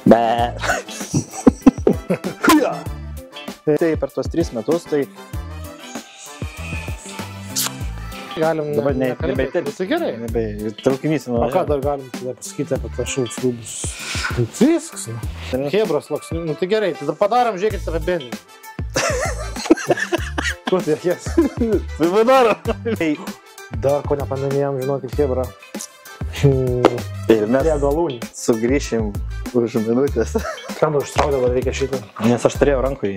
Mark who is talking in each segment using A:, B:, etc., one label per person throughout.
A: Be. Tai per tuos 3 metus, tai
B: galim
A: dabar
B: nekalbėti. Tai gerai.
A: Traukinys.
B: O ką dar galim pasakyti apie tą šiltus rūbus? Viskas. Hebros loksnių. Nu tai gerai, tai dar padarom, žiūrėkit apie bendrį. Kur tai reikės?
A: Tai padarom.
B: Dar ko nepaminėjom, žinokit, Hebra.
A: Ir mes
B: galūnį.
A: Sugrįšim už minutės.
B: Kam dar užtraukti dabar reikia šitą?
A: Nes aš turėjau rankoje.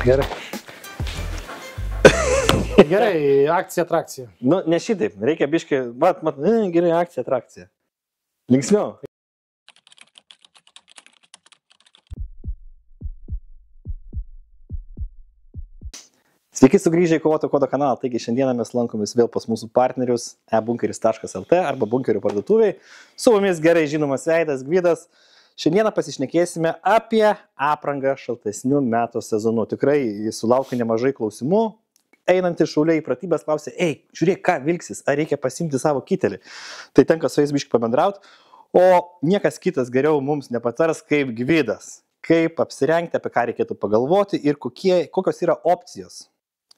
B: Gerai. Gerai, akcija, atrakcija.
A: Nu, ne šitaip, reikia biškai, gerai, akcija, atrakcija. Linksmiau. Sveiki sugrįžę į Kovoto kodo kanalą, taigi šiandieną mes lankomės vėl pas mūsų partnerius ebunkeris.lt arba bunkerių parduotuviai. Su mumis gerai žinomas veidas Gvidas. Šiandieną pasišnekėsime apie aprangą šaltesnių metų sezonų. Tikrai sulaukia nemažai klausimų. Einantys šauliai į pratybas klausė, žiūrėk, ką vilksis, ar reikia pasimti savo kitelį. Tai tenka su jais biškai pabendrauti, o niekas kitas geriau mums nepatars kaip Gvidas. Kaip apsirengti, apie ką reikėtų pagalvoti ir kokios yra opcijos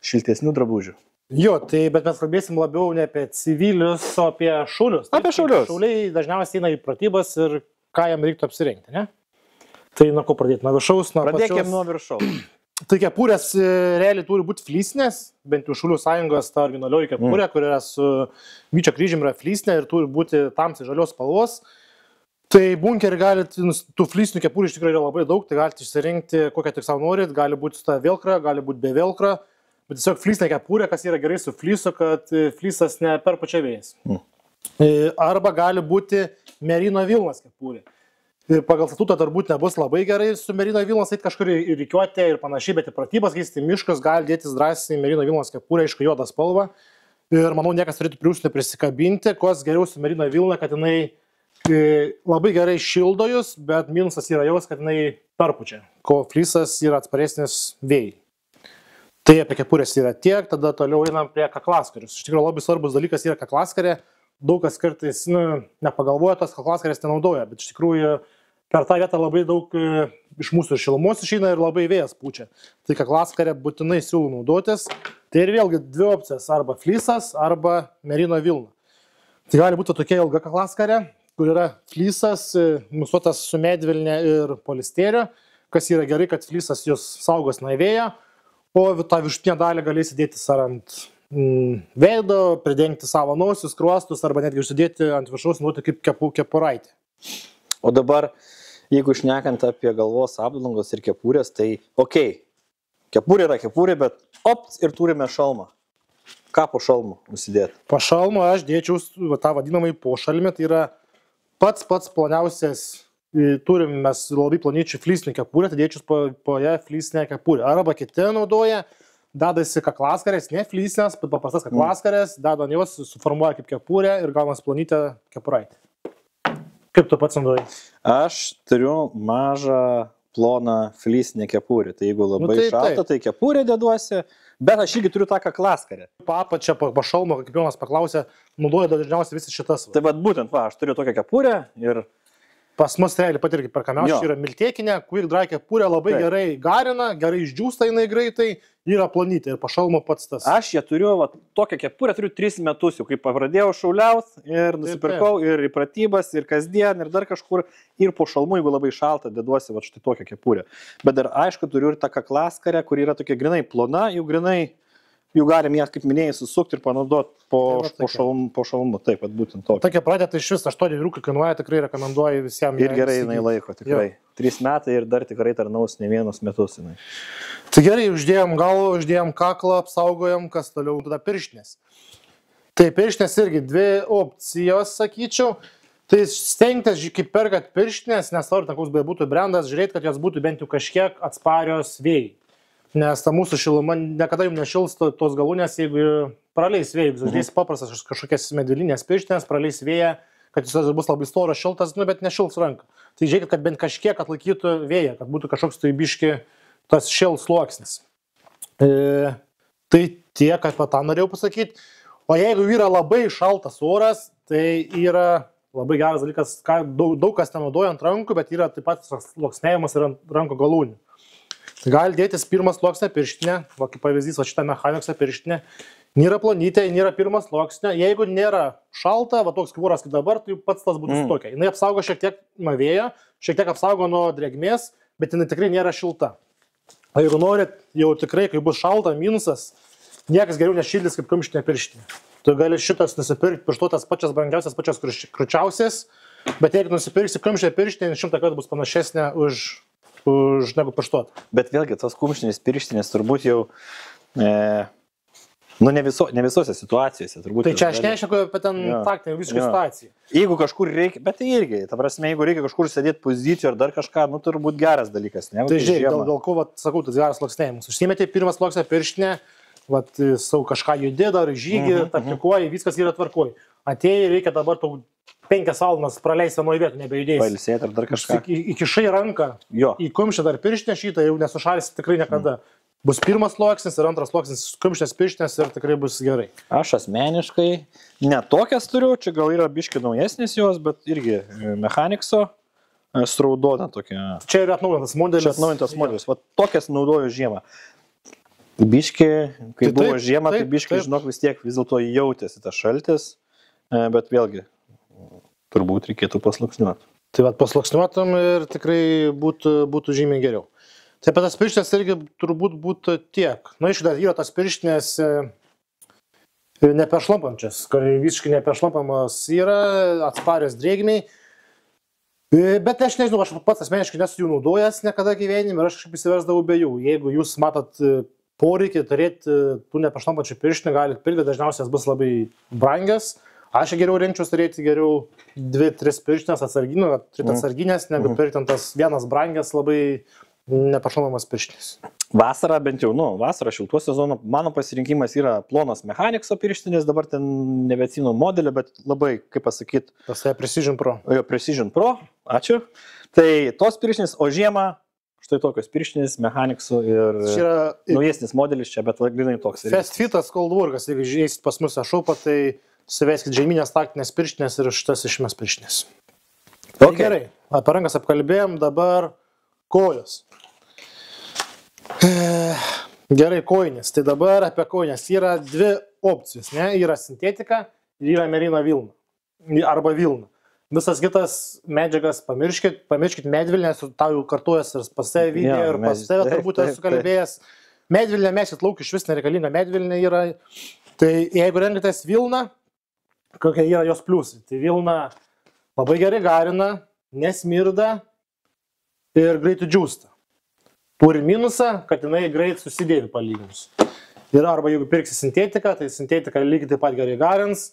A: šiltesnių drabužių.
B: Jo, tai bet mes kalbėsim labiau ne apie civilius, o apie šaulius.
A: Apie šaulius.
B: Šauliai dažniausiai eina į pratybas ir ką jam reiktų apsirengti, ne? Tai nuo ko pradėti? Nuo viršaus, nuo pačios.
A: Pradėkime nuo viršaus.
B: Tai kepurės realiai turi būti flysnės, bent jau Šaulių sąjungos ta originalioji kepurė, kur yra su vyčio kryžium yra flysnė ir turi būti tamsiai žalios spalvos. Tai bunkerį galite, tų flysnių kepurių iš tikrųjų yra labai daug, tai galite išsirinkti kokią tik savo norit, gali būti su ta velkra, gali būti be velkra, bet tiesiog flysnė kepurė, kas yra gerai su flysu, kad flysas ne per pačia vėjas. Arba gali būti merino vilnos kepurė. Pagal statutą turbūt nebus labai gerai su merino vilnos eiti kažkur į rikiuotę ir panašiai, bet į pratybas, kai į miškas, gali dėtis drąsiai merino vilnos kepurę, aišku, juodą spalvą. Ir manau, niekas turėtų prie jūsų neprisikabinti, kos geriau su merino vilna, kad jinai labai gerai šildo jūs, bet minusas yra jaus, kad jinai perpučia, ko flysas yra atsparesnis vėjai. Tai apie kepurės yra tiek, tada toliau einam prie kaklaskarius. Iš tikrųjų labai svarbus dalykas yra kaklaskarė. Daug kas kartais nepagalvoja, tos kaklaskarės nenaudoja, bet iš tikrųjų per tą vietą labai daug iš mūsų ir šilumos išeina ir labai vėjas pučia. Tai kaklaskarė būtinai siūlau naudotis. Tai ir vėlgi 2 opcijas, arba flysas, arba merino vilna. Tai gali būti tokia ilga kaklaskarė, kur yra flysas, musuotas su medvilne ir polisterio, kas yra gerai, kad flysas jūs saugos nuo vėjo, o tą viršutinę dalį galėsi dėtis ar ant veido, pridengti savo nosius, skruostus, arba netgi užsidėti ant viršaus, naudoti kaip kepuraitė.
A: O dabar, jeigu šnekant apie galvos apdangos ir kepurės, tai kepurė yra kepurė, bet ir turime šalmą. Ką po šalmu užsidėti?
B: Po šalmo aš dėčiau tą vadinamąjį pošalmį, tai yra pats ploniausias, turim mes labai plonyčių flysnių kepurę, tai dėčiau po ją flysnę kepurę. Arba kiti naudoja, dedasi kaklaskarės, ne flysnės, bet paprastas kaklaskarės, deda ant jos, suformuoja kaip kepurę ir gaunas plonytę kepuraitę. Kaip tu pats naudoji?
A: Aš turiu mažą ploną flysnę kepurę. Tai jeigu labai šalta, tai kepurę deduosi, bet aš irgi turiu tą kaklaskarę.
B: Papačia, pašalmo, kaip Jonas paklausė, naudoja dažniausiai visi šitas.
A: Tai bet būtent, aš turiu tokią kepurę ir...
B: Pas mus realiai pat irgi perkamiausia yra miltėkinė, quick dry kepurė labai gerai garina, gerai išdžiūsta jinai greitai, yra plonytė ir pašalmo pats tas.
A: Aš ją turiu, tokią kepurę turiu 3 metus jau, kai pradėjau šauliaut ir nusipirkau ir į pratybas, ir kasdien, ir dar kažkur, ir po šalmu, jeigu labai šalta, deduosi štai tokią kepurę. Bet dar aišku, turiu ir tą kaklaskarę, kur yra tokia grinai plona, jau galim ją, kaip minėjai, susukti ir panaudoti po šalmu. Taip, būtent tokia.
B: Tokia pradė, tai iš vis 8 eurų kainuoja, tikrai rekomenduoju visiems.
A: Ir gerai jinai laiko, tikrai. 3 metai ir dar tikrai tarnaus ne vienus metus jinai.
B: Tai gerai, uždėjom galvą, uždėjom kaklą, apsaugojom, kas toliau, tada pirštinės. Tai pirštinės irgi 2 opcijos, sakyčiau. Tai stengtis, kaip perkat pirštinės, nesvarbu, koks būtų brandas, žiūrėti, kad jos būtų bent jau kažkiek atsparios vėjai. Nes ta mūsų šiluma niekada jums nešils tos galūnės, jeigu praleis vėjus. Uždėsi paprastas kažkokias medvilinės pirštinės, praleis vėją, kad jis bus labai storas, šiltas, bet nešils ranką. Tai žiūrėkit, kad bent kažkiek atlaikytų vėją, kad būtų kažkoks tai biški tas šils sluoksnis. Tai tiek, apie tą norėjau pasakyti. O jeigu yra labai šaltas oras, tai yra labai geras dalykas, daug kas ten naudoja ant rankų, bet yra taip pat sluoksnėjimas ir ant rankų galūnių. Tai gali dėtis pirmas sluoksnė pirštinė, va kaip pavyzdys, va šitą Mechanics'o pirštinė, nėra plonytė, nėra pirmas sluoksnė, jeigu nėra šalta, va toks kvoras kaip dabar, tai pats tas būtų tokia. Jis apsaugo šiek tiek nuo vėjo, šiek tiek apsaugo nuo drėgmės, bet jinai tikrai nėra šilta. O jeigu norit, jau tikrai, kai bus šalta, minusas, niekas geriau nešildys kaip kumštinė pirštinė. Tu gali šitas nusipirkti pirštuotas pačias brangiausias, pačias kručiausias, bet jeigu nusipirksi kumštinę pirštinę, 100 kartų bus panašesnė už negu pirštuotą.
A: Bet vėlgi, tos kumštinės pirštinės turbūt jau, ne visose situacijose.
B: Tai čia aš nešneku apie ten faktinę visišką situaciją.
A: Jeigu kažkur reikia, bet tai irgi, ta prasme, jeigu reikia kažkur sėdėti pozicijoje ar dar kažką, turbūt geras dalykas. Ne?
B: Tai žiūrėk, dėl ko, sakau, tas geras sluoksnėjimas. Užsiėmėte pirmas sluoksnę pirštinę, savo kažką judė, dar žygį, taktikuoji, viskas yra tvarkoj. Atėjai, reikia dabar 5 valandas praleisti vienoje vietoje, nebejudėsi.
A: Pailsėti ar dar kažką.
B: Įkišai ranką į kumštį dar pirštinę šitą, jau nesušalsi tikrai niekada. Bus pirmas sluoksnis ir antras sluoksnis kumštės pirštinės ir tikrai bus gerai.
A: Aš asmeniškai netokias turiu, čia gal yra biški naujesnis jos, bet irgi Mechanics'o Raudona tokia.
B: Čia yra atnaujintas modelis.
A: Čia atnaujintas modelis. Va tokias naudoju žiemą. Biški, kai buvo žiema, tai biški, žinok, vis tiek vis dėlto jautėsi tas šaltis, bet vėlgi, turbūt reikėtų pasluoksniuoti.
B: Tai va, pasluoksniuotum ir tikrai būtų žymiai geriau. Taip pat tas pirštinės irgi turbūt būtų tiek. Na, iš dar yra tas pirštinės neperšlampančias, kur visiškai neperšlampamos yra, atsparios drėgmiai. Bet aš nežinau, aš pats asmeniškai nesu jų naudojęs niekada gyvenime ir aš kažkaip įsiversdavau be jų. Jeigu jūs matot poreikį turėti tų neperšlampančių pirštinių, galite pirkti, dažniausiai bus labai brangios. Aš geriau rinkčiausi turėti 2-3 pirštinės atsarginės, negu pirkti tas vienas brangias labai neperšlampamas pirštinis.
A: Vasarą bent jau, vasarą šiltuo sezonu, mano pasirinkimas yra plonas Mechanics'o pirštinės, dabar ten nebeatsimenu modelį, bet labai, kaip pasakyti.
B: Tas Precision Pro.
A: Jo, Precision Pro, ačiū. Tai tos pirštinės, o žiemą, štai tokios pirštinės Mechanics'o ir naujesnis modelis čia, bet grinai toks.
B: Fast Fitas Coldworkas, jeigu žiūrėsit pas mus šaupą, tai suveskit žieminės taktinės pirštinės ir šitas išmes pirštinės. Tai gerai, apie rankas apkalbėjom, dabar kojos. Gerai, kojinės. Tai dabar apie kojinės yra 2 opcijos, ne? Yra sintetika ir yra merino vilna. Arba vilna. Visas kitas medžiagas pamirškit medvilnės, tau jau kartuojas ir pas tave video ir pas tave turbūt esu kalbėjęs. Medvilnė meškit lauk iš vis nereikalinga medvilnė yra. Tai jeigu renkatės vilną, kokie yra jos pliusai. Tai vilna labai gerai garina, nesmirda ir greitai džiūsta. Turi minusą, kad jinai greit susidėvi palyginus. Ir arba jeigu pirksi sintetiką, tai sintetika lygiai taip pat gerai garins,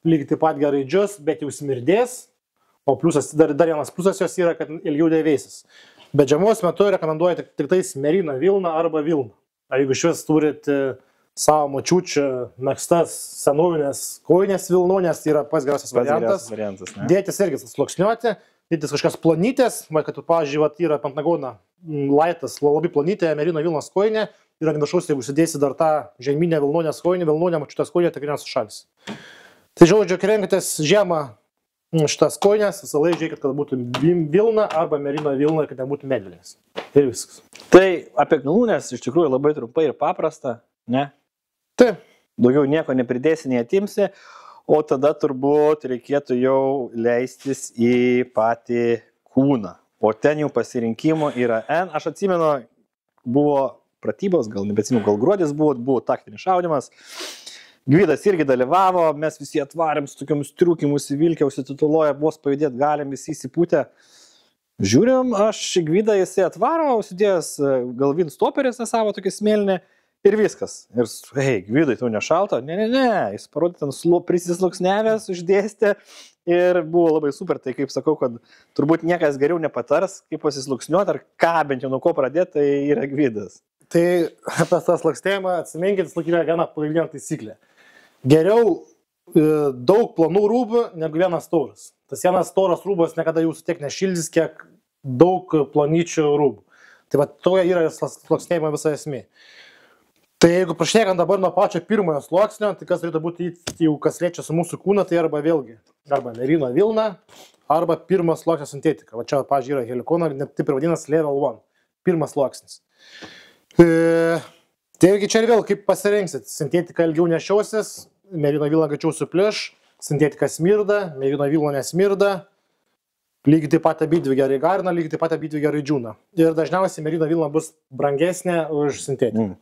B: lygiai taip pat gerai džius, bet jau smirdės. O pliusas, dar vienas pliusas jos yra, kad ilgiau dėvėsis. Bet žiemos metu rekomenduoju tik tais merino vilną arba vilną. A jeigu iš vis turit savo močiučių megztas senovinės kojinės vilnonės, tai yra pats geriausias variantas. Dėtis irgi sluoksniuoti, dėtis kažkas plonytės, kad, pavyzdžiui, yra Pentagono laitas, labai plonytė merino vilnos kojinė ir ant viršaus, jeigu užsidėsi dar tą žeminę vilnonės kojinę, vilnonę močiutės kojinę, tikrai nesušalis. Tai žodžiu, kai renkatės žiemą šitas kojinės, visą laiką žiūrėkit, kad būtų vilna arba merino vilna, kad nebūtų medvilnės. Ir viskas.
A: Tai apie galūnės iš tikrųjų labai trumpai ir paprasta, ne?
B: Taip.
A: Daugiau nieko nepridėsi, neatimsi, o tada turbūt reikėtų jau leistis į patį kūną. O ten jau pasirinkimų yra N. Aš atsimenu, buvo pratybos, gal nebeatsimenu, gal gruodis buvo taktinis šaudimas. Gvidas irgi dalyvavo, mes visi atvarėm su tokiamis triukimus įvilkę, užsitituloja, vos pajudėti galim, visi įsipūtę. Žiūrim, aš Gvidą jisai atvaro, užsidėjęs galvin stoperis savo tokį smėlinį ir viskas. Ir, hei, Gvidai, tau nešalta? Ne, jis parodė ten prisisluoksniavęs, uždėstė ir buvo labai super. Tai kaip sakau, kad turbūt niekas geriau nepatars, kaip pasisluoksniuoti ar ką bent jau nuo ko pradėti, tai yra Gvidas.
B: Tai apie tą sluoksniavimą atsiminkit, yra viena pagrindinė taisyklė. Geriau daug plonų rūbų negu vienas storas. Tas vienas storas rūbas niekada jūsų tiek nešildys, kiek daug plonyčių rūbų. Tai va, toje yra sluoksniavimo visa esmė. Tai jeigu prašnekant dabar nuo pačio pirmojo sluoksnio, tai kas turėtų būti, jau kas liečia su mūsų kūną, tai arba vėlgi, arba merino vilna, arba pirmas sluoksnio sintetika. Va čia, pavyzdžiui, yra helikona, net taip ir vadinasi level 1, pirmas sluoksnis. Tai irgi čia ir vėl, kaip pasirinksit, sintetika ilgiau nešiausis, merino vilna greičiau supliš, sintetika smirda, merino vilna nesmirda, lygiai taip pat abidvi gerai garina, lygiai taip pat abidvi gerai džiūna. Ir dažniausiai merino vilna bus brangesnė už sintetiką.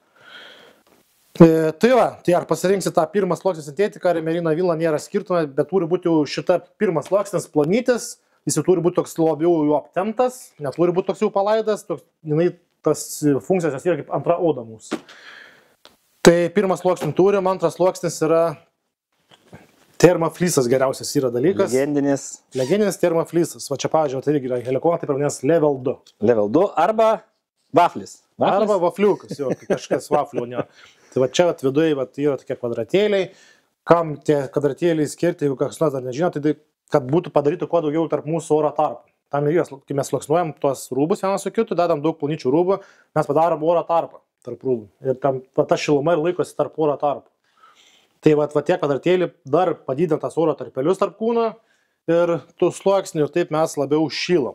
B: Tai va, tai ar pasirinksit tą pirmą sluoksnį sintetiką, ar merino vilna nėra skirtumo, bet turi būti jau šita pirmas sluoksnis plonytis, jis jau turi būti toks labiau jau aptemptas, neturi būti toks jau palaidas, jinai tas funkcijas yra kaip antra oda mūsų. Tai pirmas sluoksnis turim, antras sluoksnis yra termoflysas geriausias yra dalykas. Legendinis termoflysas. Va čia, pavyzdžiui, tai irgi yra helikona, tai pravadinės level 2.
A: Level 2 arba vaflis.
B: Arba vafliukas, jo, kažkas vaflių, ne. Tai va čia viduje yra tokie kvadratėliai. Kam tie kvadratėliai skirti, jeigu kas nors dar nežino, tai kad būtų padarytų kuo daugiau tarp mūsų oro tarpų. Tam ir kai mes sluoksniuojam tuos rūbus vieną su kitu, dedam daug plonyčių rūbų, mes padarom oro tarpą tarp rūbų. Ir tam ta šiluma ir laikosi tarp oro tarpų. Tai va tie kvadratėliai dar padidina tas oro tarpelius tarp kūno ir tų sluoksnių ir taip mes labiau šylam.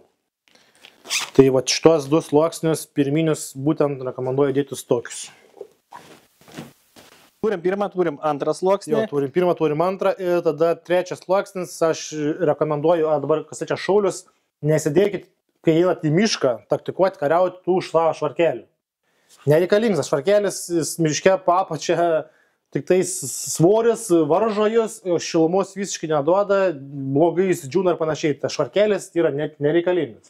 B: Tai va šitos du sluoksnius pirminius būtent rekomenduoju dėtis tokius.
A: Turim pirmą, turim antrą sluoksnį.
B: Jo, turim pirmą, turim antrą ir tada trečias sluoksnis, aš rekomenduoju, dabar kas čia šaulius, nesidėkit, kai einat į mišką, taktikuoti, kariauti tų švarkelių. Nereikalingas švarkelis, miške papačia tik tai svoris, varžo jūs, šilumos visiškai neduoda, blogai jis džiūna ir panašiai. Tas švarkelis yra nereikalingas.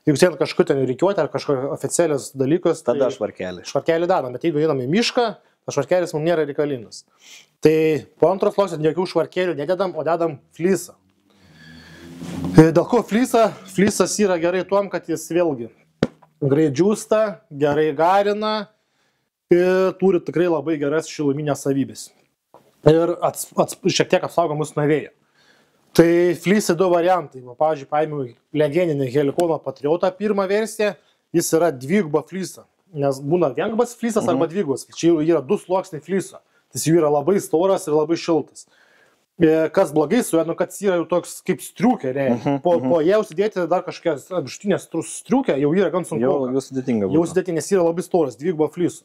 B: Jeigu sėdant kažkur ten reikiuoti ar kažkokios oficialios dalykus,
A: tada švarkelį.
B: Švarkelį dadam, bet jeigu einam į mišką, tas švarkelis mums nėra reikalingas. Tai po antros sluoksnio jokių švarkelių nededam, o dedam flysą. Dėl ko flysą? Flysas yra gerai tuom, kad jis vėlgi greit džiūsta, gerai garina ir turi tikrai labai geras šiluminės savybės. Ir šiek tiek apsaugo mus nuo vėjo. Tai flysai du variantai. Pavyzdžiui, paėmiau legendinį Helikona Patriotą pirmą versiją, jis yra dviguba flysa. Nes būna viengubas flysas arba dvigubas. Čia jau yra du sluoksniai flyso. Jis jau yra labai storas ir labai šiltas. Kas blogai su juo, kad jis yra jau toks kaip striukė. Po ją užsidėti dar kažkokią viršutinę striukę, jau yra gan sunku.
A: Jau sudėtinga būtų.
B: Jau sudėtinga, nes yra labai storas, dviguba flyso.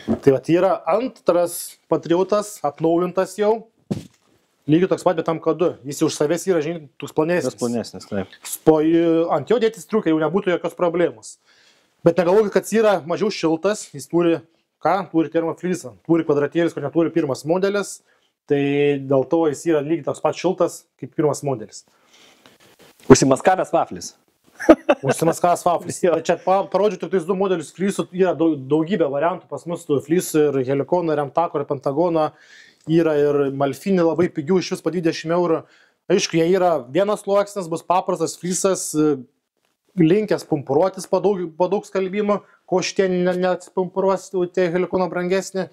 B: Tai va, yra antras Patriotas, atnaujintas jau. Lygiai toks pat, bet tam kadu. Jis už savęs yra, žinai, toks planesnis.
A: Planesnis, taip.
B: Ant jo dėti striukę jau nebūtų jokios problemos. Bet negalvokit, kad jis yra mažiau šiltas, jis turi, turi termoflysą, turi kvadratėlis, kur neturi pirmas modelis, tai dėl to jis yra lygiai toks pat šiltas, kaip pirmas modelis.
A: Užsimaskavęs vaflis.
B: Užsimaskavęs vaflis. Čia parodžiu tik tais du modelius flysų, yra daugybė variantų, pas mus flysų ir Helikona, ir Emtako, ir Pentagono, yra ir Malfini labai pigių, iš vis po 20 eurų. Aišku, jie yra vienas sluoksnis, bus paprastas flysas, linkęs pumpuruotis po daug skalbimo, ko šitie neatspumpuruos, tie Helikona brangesnė.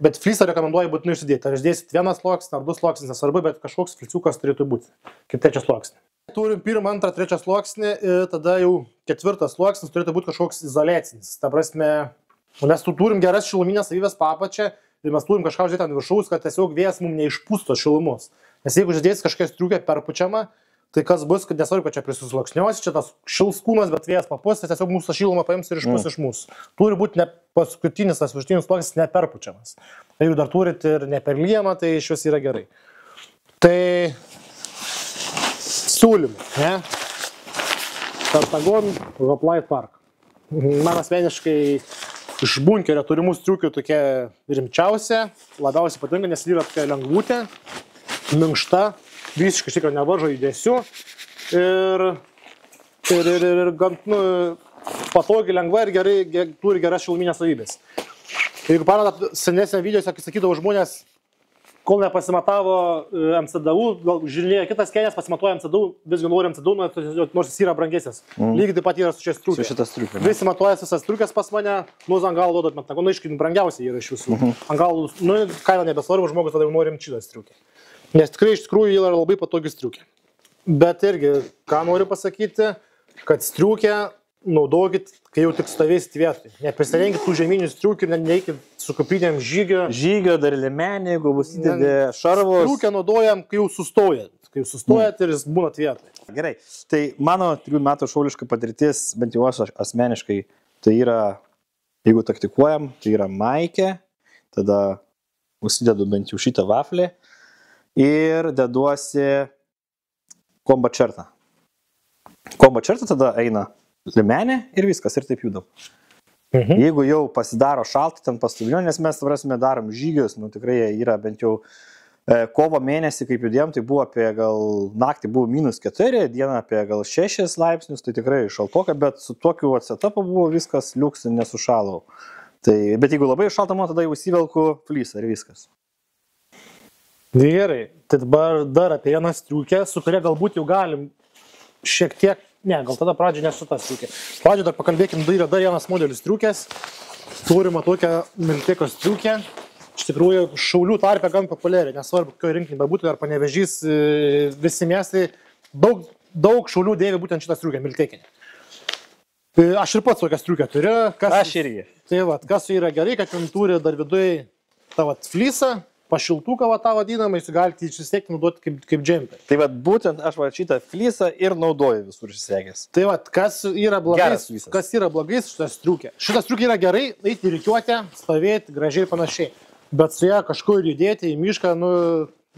B: Bet flysą rekomenduoju būtinai užsidėti. Ar išdėsit vienas sluoksnis, ar du sluoksnis, nesvarbu, bet kažkoks flysiukas turėtų būti, kaip trečias sluoksnis. Turim pirmą, antrą, trečią sluoksnį ir tada jau ketvirtas sluoksnis turėtų būti kažkoks izoliacinis. Ta prasme, mes turim geras šiluminės savybės papačią ir mes turim kažką uždėti ant viršaus, kad tiesiog vėjas mums neišpūsto šilumos. Nes jeigu uždėsi kažkokią striukę perpučiamą, tai kas bus, kad nesvarbu, kad čia prisisluoksniuosi, čia tas šils kūnas, bet vėjas papūs, tai tiesiog mūsų šilumą paims ir išpūs iš mūsų. Turi būti ne paskutinis, tas viršutinis sluoksnis neperpučiamas. Jeigu dar turit ir neperlyjama, tai iš vis yra gerai. Tai siūlymų, ne? Pentagon, Hoplite Park. Man asmeniškai iš bunkerio turimų striukių tokia rimčiausia, labiausiai patinka, nes yra tokia lengvutė, minkšta, visiškai tikrai nevaržo judesių ir gan patogiai, lengva ir gerai, turi geras šiluminės savybės. Jeigu pamenat senesnę video, kai sakydavo žmonės, kol nepasimatavo MCDU, gal žiūrėjo kitas kelias, pasimatuoja MCDU, visgi nori MCDU, nors jis yra brangesnis. Lygiai taip pat yra su šia striukė.
A: Su šita striukė.
B: Visi matuoja visas striukės pas mane, ant galo duodat Pentagoną, aiškiai, brangiausiai yra iš visų. Ant galo, kaina nebesvarbu, žmogus tada jau nori šitą striukę. Nes tikrai iš tikrųjų yra labai patogi striukė. Bet irgi, ką noriu pasakyti, kad striukė naudokit, kai jau tik stovėsit vietoj. Neprisirinkit tų žeminių striukių ir nereikit su kuprinėm žygio.
A: Žygio dar liemenė, jeigu bus įdėdė šarvos.
B: Striukę naudojam, kai jau sustojat. Kai jau sustojat ir jūs būnat vietoj.
A: Gerai, tai mano 3 metų šauliška patirtis, bent jau aš asmeniškai, tai yra, jeigu taktikuojam, tai yra maikė, tada užsidedu bent jau šitą vaflį ir deduosi kombat čertą. Kombat čertą tada eina limenė ir viskas, ir taip judam. Jeigu jau pasidaro šaltą ten pastuvinio, nes mes, prasme, darom žygius, nu tikrai yra bent jau kovo mėnesį, kaip judėjom, tai buvo apie gal naktį buvo -4, dieną apie gal 6 laipsnius, tai tikrai šaltoka, bet su tokiu setupu buvo viskas liuks, nesušalau. Tai, bet jeigu labai šalta, man tada jau įsivelku flysą ir viskas.
B: Gerai, tai dabar dar apie vieną striukę, su kuria galbūt jau galim šiek tiek, ne, gal tada pradžioje nesu tas striukė. Pradžioje dar pakalbėkim, yra dar vienas modelis striukės. Turime tokią Milteko striukę. Iš tikrųjų, šaulių tarpe gan populiari, nesvarbu, kokio rinkinį bebūtų, ar Panevėžys, visi miestai, daug šaulių dėvi būtent šitą striukę, Miltekinį. Aš ir pats tokią striukę turiu.
A: Aš irgi.
B: Tai va, kas yra gerai, kad ten turi dar viduje tą flysą, pašiltuką tą vadinamą, jūs galite išsisekti naudoti kaip džemperį.
A: Tai va, būtent aš va šitą flysą ir naudoju visur išsisekęs.
B: Tai va, kas yra blogai su šitą striukę? Šitą striukę yra gerai, eiti rikiuotę, stovėti, gražiai ir panašiai. Bet su ją kažkur judėti į mišką, nu,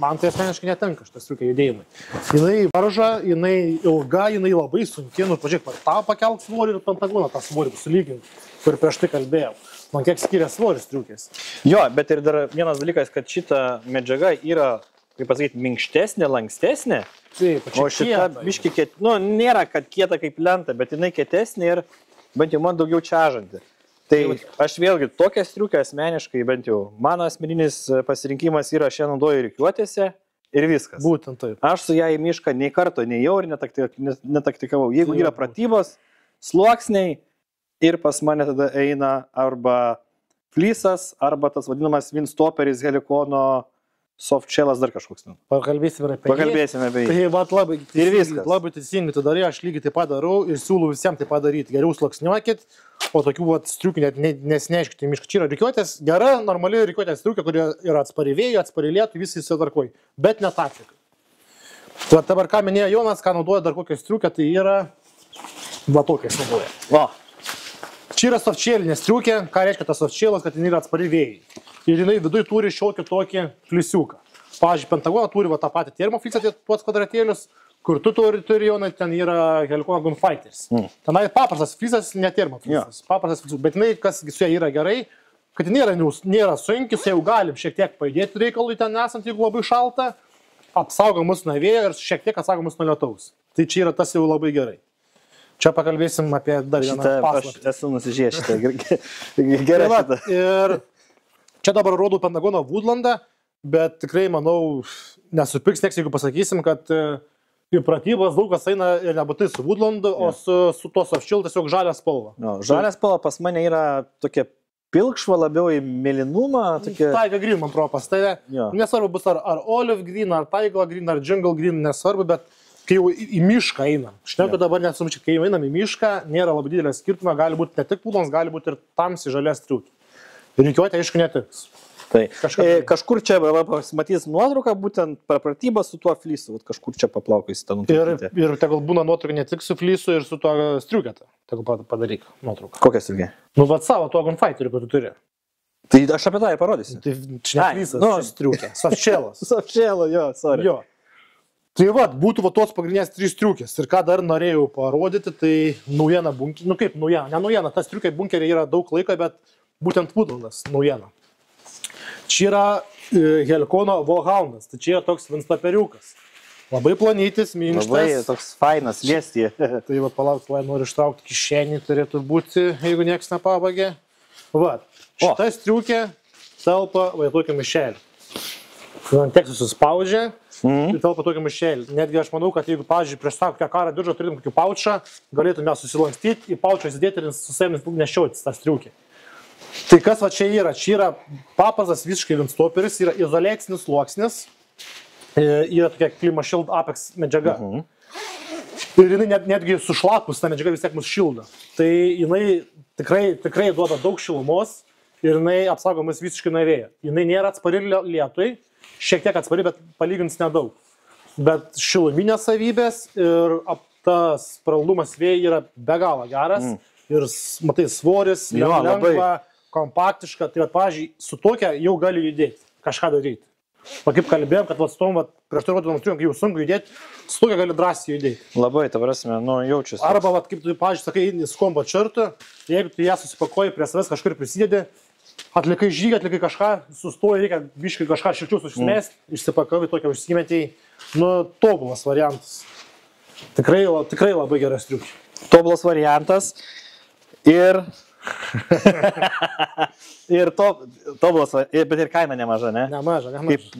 B: man tai asmeniškai netenka šitą striukę judėjimui. Jinai varža, jinai ilga, jinai labai sunki, nu, pažiūrėk, tą pakelk svorį ir pentagoną tą svorį sulyginti, kur prieš tai kalbėjau. Man kiek skiria svoris striukės.
A: Jo, bet ir dar vienas dalykas, kad šita medžiaga yra, kaip pasakyti, minkštesnė, lankstesnė.
B: Taip,
A: o šita biški kieta, nu, nėra, kad kieta kaip lenta, bet jinai kietesnė ir bent jau man daugiau čiažanti. Tai aš vėlgi tokią striukę asmeniškai, bent jau mano asmeninis pasirinkimas yra šiandien naudoju rikiuotėse ir viskas.
B: Būtent taip.
A: Aš su ją į mišką nei karto nejau ir netaktikavau. Jeigu yra pratybos, sluoksniai, ir pas mane tada eina arba flysas, arba tas vadinamas windstopperis, helikono, softshellas, dar kažkoks.
B: Pakalbėsime apie
A: jį.
B: Tai vat, labai teisingai tu darai, aš lygiai taip pat darau ir siūlau visiems taip pat daryti. Geriau sluoksniuokit, o tokių striukių nesineškite į mišką. Čia yra rikiuotės, gera, normali rikiuotės striukė, kuri yra atspari vėjų, atspari lietų, visi įsitvarkoj, bet ne taktika. Tai dabar ką minėjo Jonas, ką naudoja dar kokią striukę, tai yra va tokias naudoja.
A: Va.
B: Čia yra softshėlinė striukė, ką reiškia tas softshėlas, kad jinai yra atspari vėjai. Ir jinai viduje turi šiokį tokį flisiuką. Pavyzdžiui, Pentagoną turi va tą patį termoflysą, tuos kvadratėlius, kur tu turi Jonai, ten yra Helikono Gunfighters. Tenai paprastas flysas, ne termoflysas. Paprastas flysas, bet jinai, kas su ja yra gerai, kad jinai nėra sunkius, jau galim šiek tiek pajudėti reikalui ten esant, jeigu labai šalta, apsaugo mus nuo vėjo ir šiek tiek apsaugo mus nuo lietaus. Tai čia yra tas jau labai gerai. Čia pakalbėsim apie dar vieną paslaptį.
A: Aš esu nusižiūrėjęs šitą. Gerai.
B: Ir čia dabar rodau Pentagono Woodlandą, bet tikrai, manau, nesupirks nieks, jeigu pasakysim, kad į pratybas daug kas eina ir nebūtai su Woodlandu, o su to softshell tiesiog žalia spalva.
A: Žalia spalva pas mane yra tokia pilkšva, labiau į mėlynumą.
B: Taiga green, man atrodo, pas tave. Nesvarbu bus ar olive green, ar taiga green, ar jungle green, nesvarbu, bet kai jau į mišką einam. Šneku dabar nesumčiai, kai jau einam į mišką, nėra labai didelio skirtumo, gali būti ne tik Woodlands, gali būti ir tamsiai žalia striukė. Rikiuotė, aišku, netiks.
A: Tai kažkur čia matys nuotrauką, būtent pratybą su tuo flysu, kažkur čia paplaukais tą nuotrauką.
B: Ir tegul būna nuotrauka ne tik su flysu ir su tuo striukė, tegul padaryk nuotrauką.
A: Kokią striukė?
B: Nu, vat savo tuo gunfighteriu, kad tu turi.
A: Tai aš apie tą ir parodysiu.
B: Tai čia ne flysas, čia striukė. Softshėlas.
A: Softshėlo, jo, sorry.
B: Jo. Tai va, būtų va tos pagrindinės 3 striukės. Ir ką dar norėjau parodyti, tai naujiena bunkerį. Nu kaip naujiena? Ne naujiena, tas striukė bunkerį yra daug laiko, bet būtent Woodlandas naujiena. Čia yra Helikono Warhoundas. Tai čia yra toks vinstoperiukas. Labai planytis, minkštas.
A: Labai toks fainas, liesti.
B: Tai va, palauk, noriu ištraukti kišenį, turėtų būti, jeigu nieks nepabagė. Va, šita striukė telpa va tokį mišelį. Man tiek susispaudžia. Ir telpa tokį maišelį. Netgi aš manau, kad jeigu, pavyzdžiui, prieš tą kokią karą diržą turėtum kokį paučą, galėtume susilankstyti, į paučą įsidėti ir su savimi nešiotis tą striukį. Tai kas va čia yra? Čia yra paprastas visiškai windstopperis, yra izoliacinis sluoksnis, yra tokia Clima Shield Apex medžiaga. Ir jinai netgi sušlapus, ta medžiaga vis tiek mus šildo. Tai jinai tikrai duoda daug šilumos ir jinai apsaugo mus visiškai nuo vėjo. Jinai nėra atspari lietui, šiek tiek atspari, bet palygins nedaug. Bet šiluminės savybės ir tas pralaidumas vėjai yra be galo geras. Ir, matai, svoris, lengva, kompaktiška. Tai, pavyzdžiui, su tokia jau gali judėti, kažką daryti. O kaip kalbėjom, kad su tom, prieš tai rodytom triuom, kai jau sunku judėti, su tokia gali drąsiai judėti.
A: Labai, ta prasme, jaučiuosi.
B: Arba, kaip tu, pavyzdžiui, sakai, su kombo čirtu, jeigu tu ją susipakoji prie savęs kažkur prisidedi, atlikai žygį, atlikai kažką, sustoji, reikia biškai kažką šilčius užsimesti, išsipakavai tokia užsimetėjai, tobulas variantas. Tikrai labai geras triukas.
A: Tobulas variantas ir... tobulas, bet ir kaina nemaža, ne?
B: Nemaža.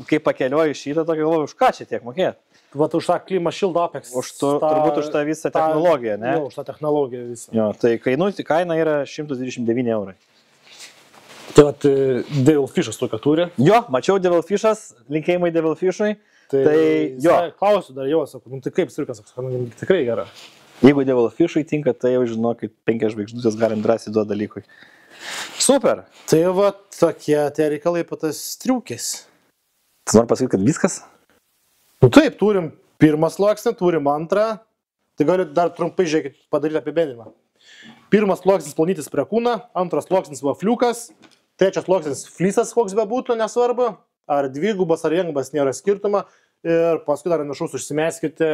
A: Kaip pakeliuoju šitą, tokį galvoju, už ką čia tiek mokėt?
B: Vat už tą klima šildo Apex.
A: Turbūt už tą visą technologiją, ne?
B: Jo, už tą technologiją visą.
A: Jo, tai kaina yra 129 eurai.
B: Tai vat Devilfishas tokia turi.
A: Jo, mačiau Devilfishas, linkėjimai Devilfishui. Tai jo.
B: Klausiu dar jo, sakau, tai kaip striukas, tikrai gera.
A: Jeigu Devilfishui tinka, tai jau žinokit, 5 žvaigždutės galim drąsiai duoti dalykui. Super.
B: Tai va tokie tie reikalai patas striukės.
A: Tu nori pasakyti, kad viskas?
B: Taip, turim pirmą sluoksnį, turim antrą. Tai galiu dar trumpai žiūrėkit padaryti apibendrinimą. Pirmas sluoksnis plonytis prie kūno, antras sluoksnis vafliukas, trečias sluoksnis flisas, koks bebūtų, nesvarbu. Ar dvigubas, ar viengubas, nėra skirtumo. Ir paskui dar viršaus užsimeskite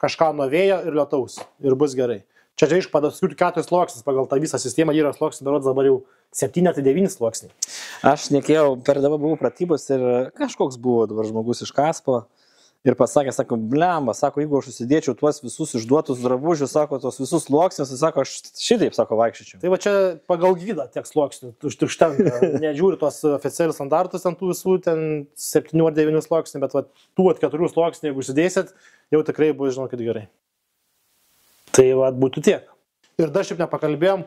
B: kažką nuo vėjo ir lietaus. Ir bus gerai. Čia iš padaskirti 4 sluoksnis pagal tą visą sistemą. Yra sluoksnis, darods dabar jau 7-9 sluoksniai.
A: Aš nekėjau, per dabar buvau pratybos ir kažkoks buvo dabar žmogus iš Kaspo. Ir pasakė, sako, blemba, sako, jeigu aš susidėčiau tuos visus išduotus drabužius, sako, tuos visus sluoksnius, sako, aš šitaip, sako, vaikščiačiau.
B: Tai va čia pagal gydą tiek sluoksnių, užtenka. Nežiūri tuos oficialius standartus ant tų visų, ten 7 ar 9 sluoksnių, bet va, tų 4 sluoksnių, jeigu užsidėsit, jau tikrai bus, žinokit, gerai. Tai va, būtų tiek. Ir dar šiaip nepakalbėjom,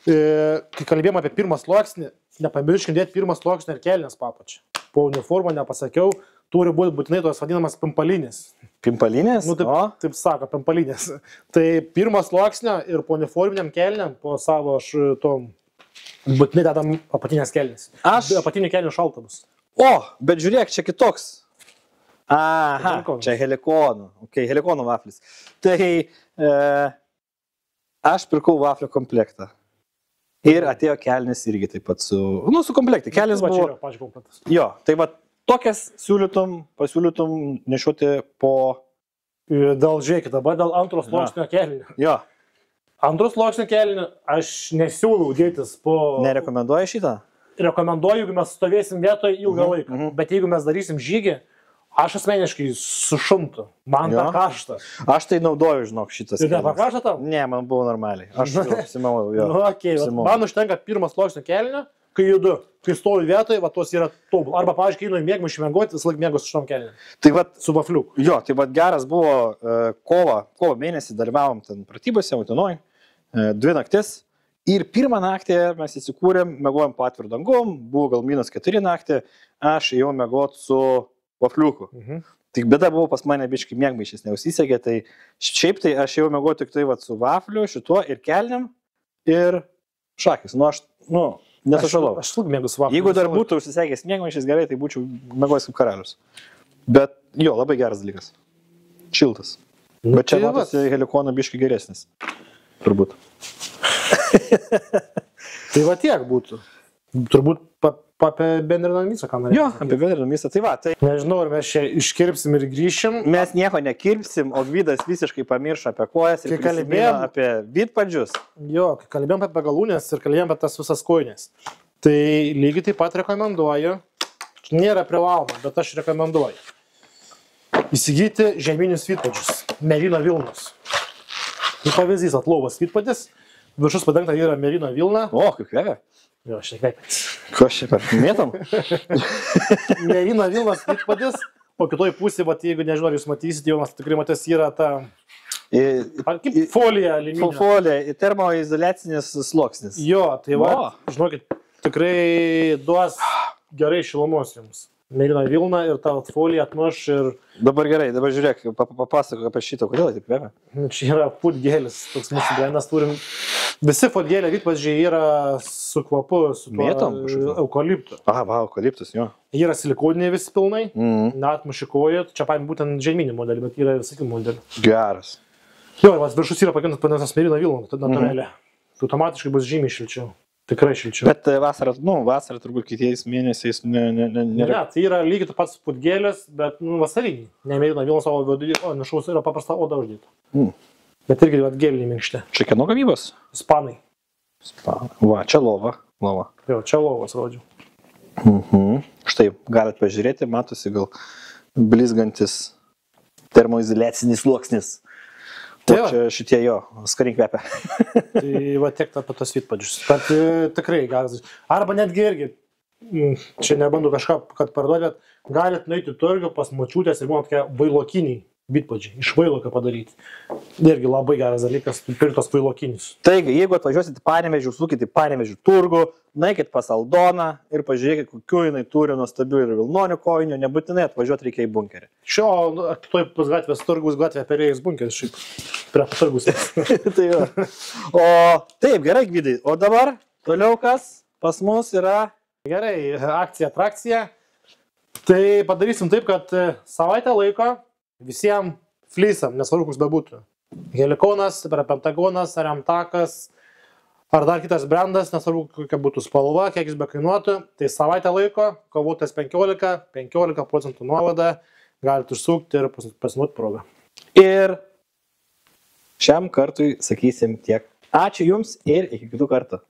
B: kai kalbėjom apie pirmą sluoksnį, nepamirškim dėti pirmą sluoksnį ir kelnes papačią. Po uniformą nepasakiau. Turi būti būtinai tos vadinamas pimpalinės.
A: Pimpalinės?
B: Taip sako, pimpalinės. Tai pirmas sluoksnio ir po uniforminiam kelniam, po savo tom, būtinai dedam apatinės kelnes. Apatinių kelnių šalta bus.
A: O, bet žiūrėk, čia kitoks. Aha, čia helikonų. Okay, helikonų vaflis. Tai aš pirkau vaflio komplektą. Ir atėjo kelnes irgi taip pat su komplektai. Kelnes buvo... Jo, tai va. Tokias pasiūlytum nešioti po...
B: Dėl, žiūrėkit, dabar dėl antros sluoksnio kelnių.
A: Jo.
B: Antros sluoksnio kelnių aš nesiūlau dėtis po...
A: Nerekomenduoji šitą?
B: Rekomenduoju, jeigu mes stovėsim vietoje ilgą laiką. Bet jeigu mes darysim žygį, aš asmeniškai sušuntu. Man tą karštą.
A: Aš tai naudoju, žinok, šitas kelnes.
B: Ir nepakarštą tau?
A: Ne, man buvo normaliai. Aš apsimalau, jo.
B: Man užtenka pirmas sluoksnio kelnių. Kai judu, kai stovi vietoje, va tos yra tobul. Arba, pavyzdžiui, kai einu į mėgmą išmiegoti, vis laik mėgos su šitom kelniam.
A: Tai va,
B: su vafliu.
A: Jo, tai va geras buvo kovo mėnesį dalyvavom ten pratybose, Utenoj, 2 naktis. Ir pirmą naktį mes įsikūrėm, mėgojom po atviru dangum, buvo gal -4 naktį, aš ėjau mėgoti su vafliuku. Tik bėda buvo pas mane biškai mėgmaišis neužsisegė, tai šiaip tai aš ėjau mėgoti tik tai va su vafliu, šituo ir kelniam ir šakis. Nesušalau.
B: Aš mėgau su vafliu.
A: Jeigu dar būtų užsisegęs mėgmaišis gerai, tai būčiau mėgojęs kaip karalius. Bet jo, labai geras dalykas. Šiltas. Bet čia matosi helikonų biškai geresnis. Turbūt.
B: Tai va tiek būtų. Turbūt apibendrinam visą, ką norėjau.
A: Jo, apibendrinam visą. Tai va, tai...
B: Nežinau, ar mes čia iškirpsim ir grįšim.
A: Mes nieko nekirpsim, o Gvidas visiškai pamiršo apie kojas ir kalbėjom apie vidpadžius.
B: Jo, kai kalbėjom apie galūnės ir kalbėjom apie tas visas kojines. Tai lygiai taip pat rekomenduoju. Nėra privaloma, bet aš rekomenduoju. Įsigyti žieminius vidpadžius. Merino vilnos. Tai pavyzdys, atlovas vidpadis. Viršus padengta yra merino vilna.
A: O, kaip kvepia.
B: Jo, šiek tiek.
A: Ko šiaip ar mėtom?
B: Merino vilnas vidpadis, o kitoj pusėje, jeigu nežinau, ar jūs matysit, jau mes tikrai matės, yra ta... Kaip folija aliuminio.
A: Folija, termoizoliacinis sluoksnis.
B: Jo, tai va, žinokit, tikrai duos gerai šilumos jums. mėlyną Vilną ir tą foliją atmuš ir
A: Dabar gerai, dabar žiūrėk, papasakok apie šitą, kodėl tai kvepia.
B: čia yra Foodgėlis, toks mūsų brendas turim. Visi Foodgėlė vytvažiai yra su kvapu, su
A: Mėtom kažkokiu?
B: eukaliptu.
A: Aha, va, eukaliptus, jo.
B: Jie yra silikoniniai visi pilnai,
A: Mhm.
B: net mušikoja, čia paėmė būtent žemynį modelį, bet yra ir sakykim modelį.
A: Geras.
B: Jo, ir vas viršus yra pakintas mėlyną Vilną, tada natūraliai. Tai automatiškai bus žymiai šilčiau. Tikrai šilčiau.
A: Bet vasarą turbūt kitais mėnesiais
B: Ne, tai yra lygiai tas pats Foodgėlis, bet vasariniai. Ne mėlyną Vilną savo vidurį, o nešaus yra paprasta oda uždėta. Bet irgi gėliniai minkšti.
A: Čia kieno gamybos?
B: Ispanai.
A: Va, čia lova.
B: Jo, čia lovas rodžiu.
A: Štai, galit pažiūrėti, matosi gal blizgantis termoizoliacinis sluoksnis.
B: Tai
A: O čia šitie jo, skaniai kvepia.
B: Tai va tiek apie tos vytpadžius. Bet tikrai galas. Arba netgi irgi, čia nebandu kažką, kad parduoti, bet galit nueiti į turgų pas močiutės ir būna tokie vailokiniai vytpadžiai. Iš vailoką padaryti. Irgi labai geras dalykas, pirktos vailokinius.
A: Taigi, jeigu atvažiuosit į Panevėžį, užsukit į Panevėžį turgų, nueikit pas Aldoną ir pažiūrėkit, kokiu jinai turi nuostabių ir vilnonių kojinių, nebūtinai atvažiuoti reikia į bunkerį.
B: Šio, kitoj pusgatvės turgus gatvė perėjus bunkeris, šiaip prie turgus.
A: Tai jo. O taip, gerai, Gvidai. O dabar toliau kas pas mus yra?
B: Gerai, akcija, atrakcija. Tai padarysim taip, kad savaitę laiko visiems flysam, nesvarbu, koks bebūtų. Helikonas, Pentagonas, ar Amtakas, ar dar kitas brandas, nesvarbu, kokia būtų spalva, kiek jis bekainuotų. Tai savaitę laiko, kovotas 15% nuolaidą, galite užsukti ir pasinaudoti progą.
A: Ir šiam kartui sakysim tiek. Ačiū Jums ir iki kitų kartų.